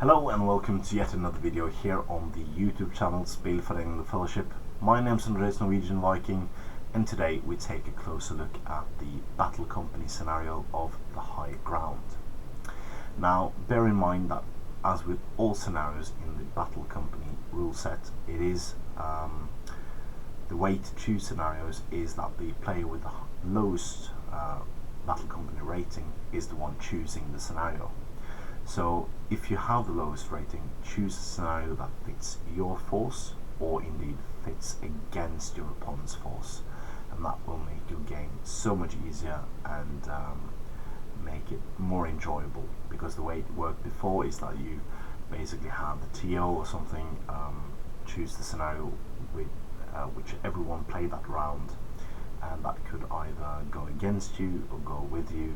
Hello and welcome to yet another video here on the YouTube channel Spelforeningen The Fellowship. My name is Andreas Norwegian Viking, and today we take a closer look at the Battle Company scenario of the High Ground. Now bear in mind that as with all scenarios in the Battle Company rule set, it is the way to choose scenarios is that the player with the lowest Battle Company rating is the one choosing the scenario. So if you have the lowest rating, choose a scenario that fits your force or indeed fits against your opponent's force, and that will make your game so much easier and make it more enjoyable, because the way it worked before is that you basically had the TO or something choose the scenario with which everyone played that round, and that could either go against you or go with you.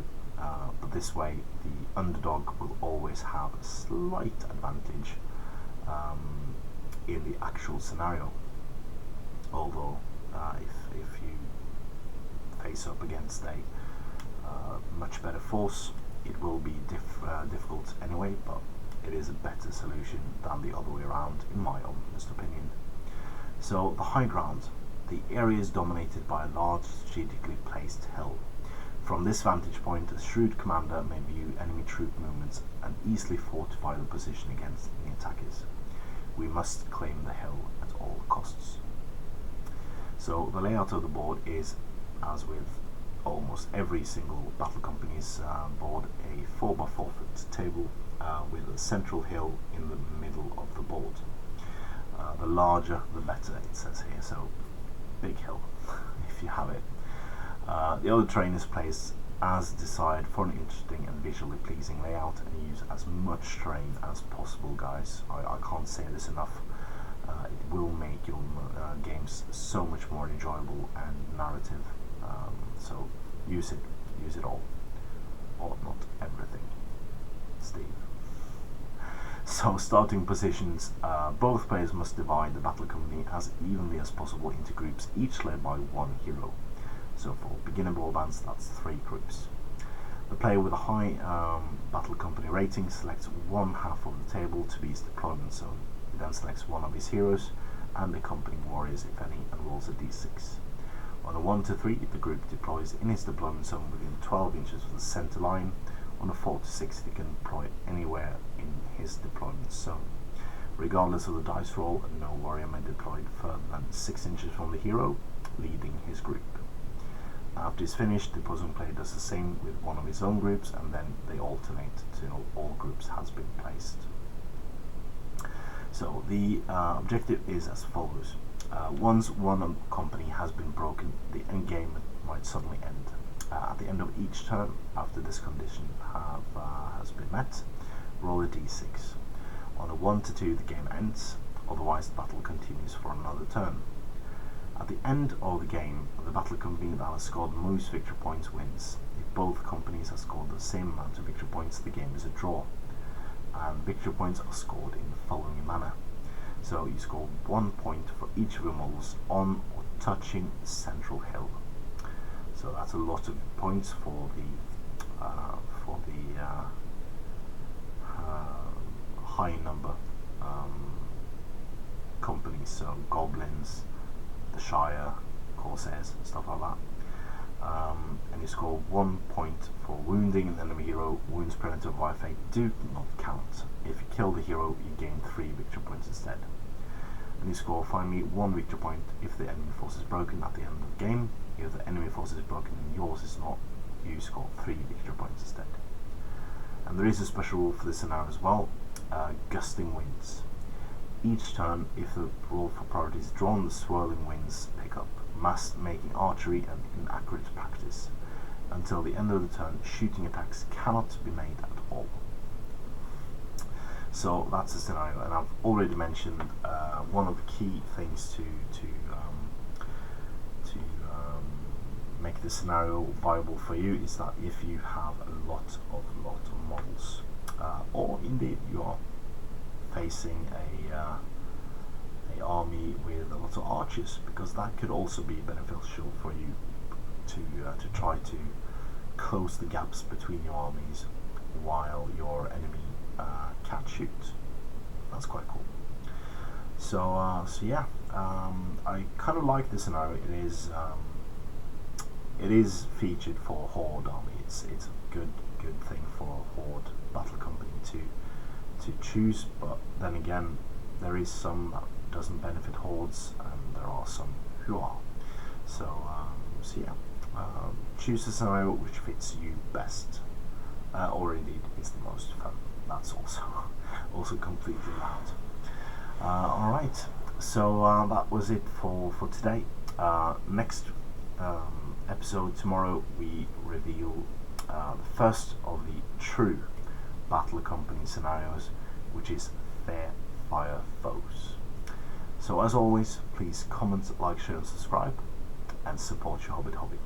But this way the underdog will always have a slight advantage in the actual scenario, although if you face up against a much better force, it will be difficult anyway, but it is a better solution than the other way around in my honest opinion. So the high ground, the area is dominated by a large strategically placed hill. From this vantage point, a shrewd commander may view enemy troop movements and easily fortify the position against any attackers. We must claim the hill at all costs. So the layout of the board is, as with almost every single Battle Company's board, a 4x4 foot table with a central hill in the middle of the board. The larger the better, it says here, so big hill if you have it. The other terrain is placed as desired for an interesting and visually pleasing layout, and use as much terrain as possible, guys. I can't say this enough. It will make your games so much more enjoyable and narrative. So use it all, or not everything, Steve. So starting positions, both players must divide the Battle Company as evenly as possible into groups, each led by one hero. So for beginner warbands, that's 3 groups. The player with a high Battle Company rating selects one half of the table to be his deployment zone. He then selects one of his heroes and accompanying warriors, if any, and rolls a d6. On a 1 to 3, the group deploys in his deployment zone within 12 inches of the center line. On a 4 to 6, they can deploy anywhere in his deployment zone. Regardless of the dice roll, no warrior may deploy further than 6 inches from the hero leading his group. After it's finished, the opposing player does the same with one of his own groups, and then they alternate till all groups has been placed. So the objective is as follows. Once one company has been broken, the endgame might suddenly end. At the end of each turn, after this condition has been met, roll a d6. On a 1 to 2, the game ends, otherwise the battle continues for another turn. At the end of the game, the Battle Company that has scored most victory points wins. If both companies have scored the same amount of victory points, the game is a draw. And victory points are scored in the following manner. So you score 1 point for each of your models on or touching the central hill. So that's a lot of points for the high number companies, so goblins, the Shire, Corsairs, stuff like that. And you score 1 point for wounding an enemy hero. Wounds prevented by fate do not count. If you kill the hero, you gain 3 victory points instead. And you score finally 1 victory point if the enemy force is broken at the end of the game. If the enemy force is broken and yours is not, you score 3 victory points instead. And there is a special rule for this scenario as well, gusting winds. Each turn, if the roll for priority is drawn, the swirling winds pick up, making archery an inaccurate practice. Until the end of the turn, shooting attacks cannot be made at all. So that's the scenario, and I've already mentioned one of the key things to make the scenario viable for you is that if you have a lot of models, or indeed you are facing a army with a lot of archers, because that could also be beneficial for you to try to close the gaps between your armies while your enemy cat shoot. That's quite cool. So yeah, I kind of like this scenario. It is featured for Horde army. It's a good thing for Horde battle company to choose. But then again, there is some that doesn't benefit Hordes, and there are some who are. So yeah, choose the scenario which fits you best, or indeed is the most fun. That's also completely allowed. Alright, so that was it for today. Next episode tomorrow, we reveal the first of the true Battle Company scenarios, which is Fair Fire Foes. So as always, please comment, like, share and subscribe, and support your Hobbit hobby.